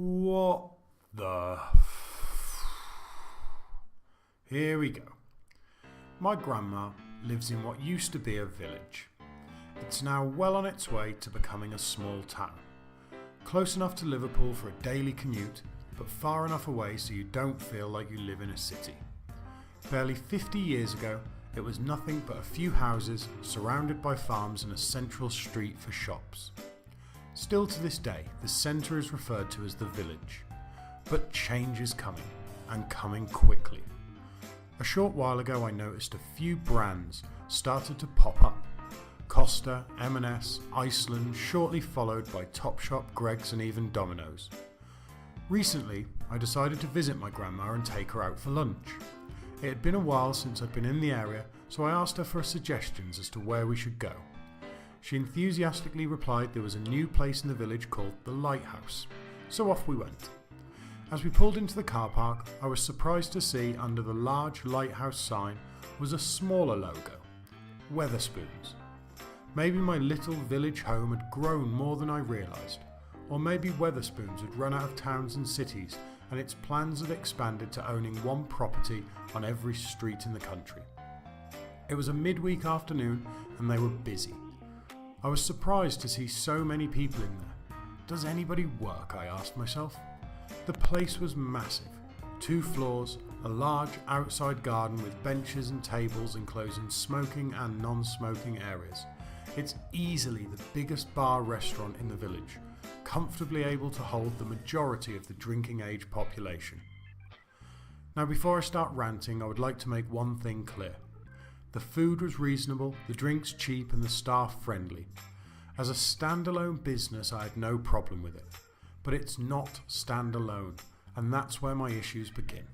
What the Here we go. My grandma lives in what used to be a village. It's now well on its way to becoming a small town. Close enough to Liverpool for a daily commute, but far enough away so you don't feel like you live in a city. Barely 50 years ago, it was nothing but a few houses surrounded by farms and a central street for shops. Still to this day, the centre is referred to as the village. But change is coming, and coming quickly. A short while ago I noticed a few brands started to pop up. Costa, M&S, Iceland, shortly followed by Topshop, Greggs and even Domino's. Recently, I decided to visit my grandma and take her out for lunch. It had been a while since I'd been in the area, so I asked her for suggestions as to where we should go. She enthusiastically replied there was a new place in the village called the Lighthouse, so off we went. As we pulled into the car park, I was surprised to see under the large lighthouse sign was a smaller logo, Wetherspoons. Maybe my little village home had grown more than I realised, or maybe Wetherspoons had run out of towns and cities and its plans had expanded to owning one property on every street in the country. It was a midweek afternoon and they were busy. I was surprised to see so many people in there. Does anybody work? I asked myself. The place was massive. 2 floors, a large outside garden with benches and tables enclosing smoking and non-smoking areas. It's easily the biggest bar restaurant in the village, comfortably able to hold the majority of the drinking age population. Now before I start ranting, I would like to make one thing clear. The food was reasonable, the drinks cheap and the staff friendly. As a standalone business I had no problem with it. But it's not standalone, and that's where my issues begin.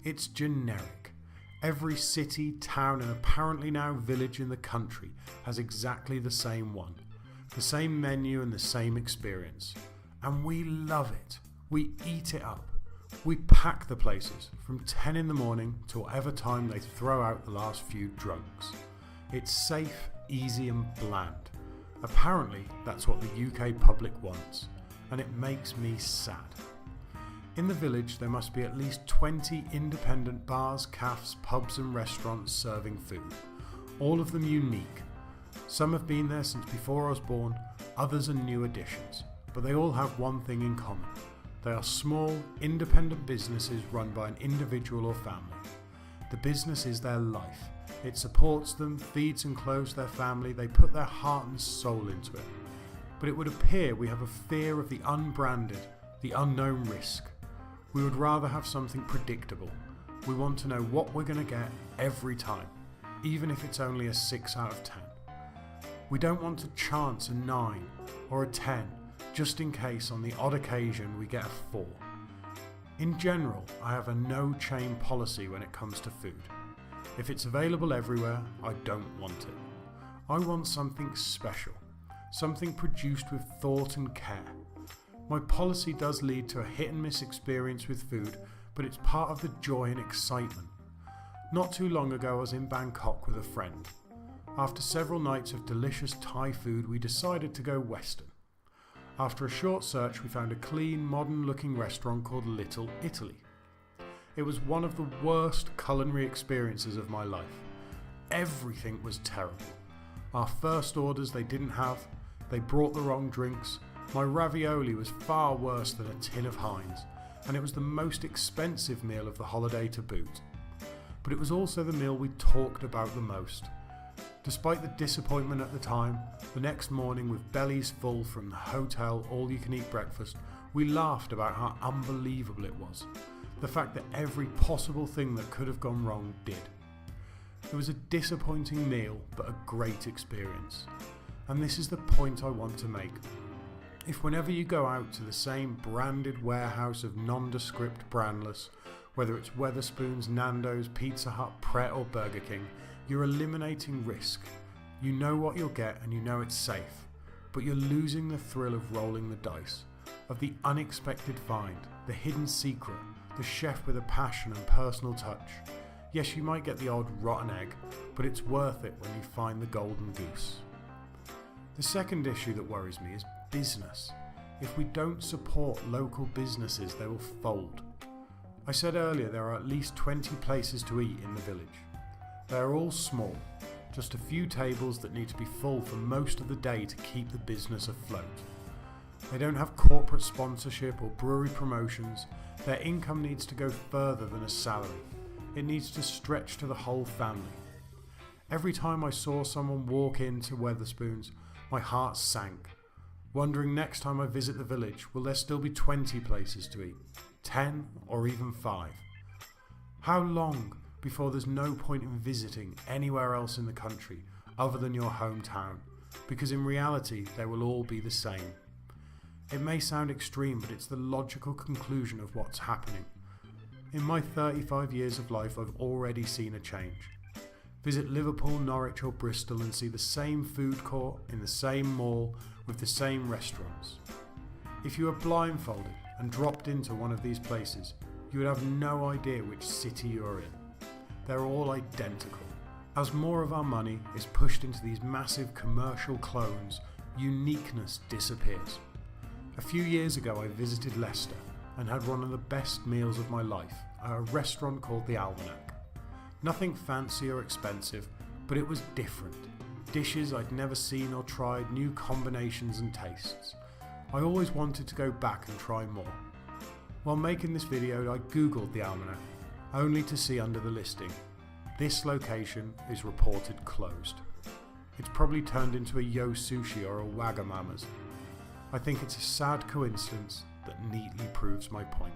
It's generic. Every city, town and apparently now village in the country has exactly the same one. The same menu and the same experience. And we love it. We eat it up. We pack the places from 10 in the morning to whatever time they throw out the last few drunks. It's safe, easy and bland. Apparently that's what the UK public wants. And it makes me sad. In the village there must be at least 20 independent bars, cafes, pubs and restaurants serving food. All of them unique. Some have been there since before I was born, others are new additions. But they all have one thing in common. They are small, independent businesses run by an individual or family. The business is their life. It supports them, feeds and clothes their family, they put their heart and soul into it. But it would appear we have a fear of the unbranded, the unknown risk. We would rather have something predictable. We want to know what we're going to get every time, even if it's only a 6 out of 10. We don't want to chance a 9 or a 10, just in case on the odd occasion we get a 4. In general, I have a no chain policy when it comes to food. If it's available everywhere, I don't want it. I want something special. Something produced with thought and care. My policy does lead to a hit and miss experience with food, but it's part of the joy and excitement. Not too long ago I was in Bangkok with a friend. After several nights of delicious Thai food we decided to go Western. After a short search we found a clean, modern looking restaurant called Little Italy. It was one of the worst culinary experiences of my life. Everything was terrible. Our first orders they didn't have. They brought the wrong drinks. My ravioli was far worse than a tin of Heinz, and it was the most expensive meal of the holiday to boot. But it was also the meal we talked about the most. Despite the disappointment at the time, the next morning with bellies full from the hotel all-you-can-eat breakfast, we laughed about how unbelievable it was. The fact that every possible thing that could have gone wrong did. It was a disappointing meal, but a great experience. And this is the point I want to make. If whenever you go out to the same branded warehouse of nondescript brandless, whether it's Wetherspoons, Nando's, Pizza Hut, Pret or Burger King, you're eliminating risk. You know what you'll get and you know it's safe, but you're losing the thrill of rolling the dice, of the unexpected find, the hidden secret, the chef with a passion and personal touch. Yes, you might get the odd rotten egg, but it's worth it when you find the golden goose. The second issue that worries me is business. If we don't support local businesses, they will fold. I said earlier there are at least 20 places to eat in the village. They are all small, just a few tables that need to be full for most of the day to keep the business afloat. They don't have corporate sponsorship or brewery promotions. Their income needs to go further than a salary. It needs to stretch to the whole family. Every time I saw someone walk into Wetherspoons, my heart sank, wondering next time I visit the village, will there still be 20 places to eat, 10 or even 5? How long before there's no point in visiting anywhere else in the country other than your hometown? Because in reality, they will all be the same. It may sound extreme, but it's the logical conclusion of what's happening. In my 35 years of life, I've already seen a change. Visit Liverpool, Norwich or Bristol and see the same food court in the same mall with the same restaurants. If you were blindfolded and dropped into one of these places, you would have no idea which city you're in. They're all identical. As more of our money is pushed into these massive commercial clones, uniqueness disappears. A few years ago I visited Leicester and had one of the best meals of my life at a restaurant called the Almanac. Nothing fancy or expensive, but it was different. Dishes I'd never seen or tried, new combinations and tastes. I always wanted to go back and try more. While making this video I googled the Almanac, only to see under the listing, this location is reported closed. It's probably turned into a Yo Sushi or a Wagamama's. I think it's a sad coincidence that neatly proves my point.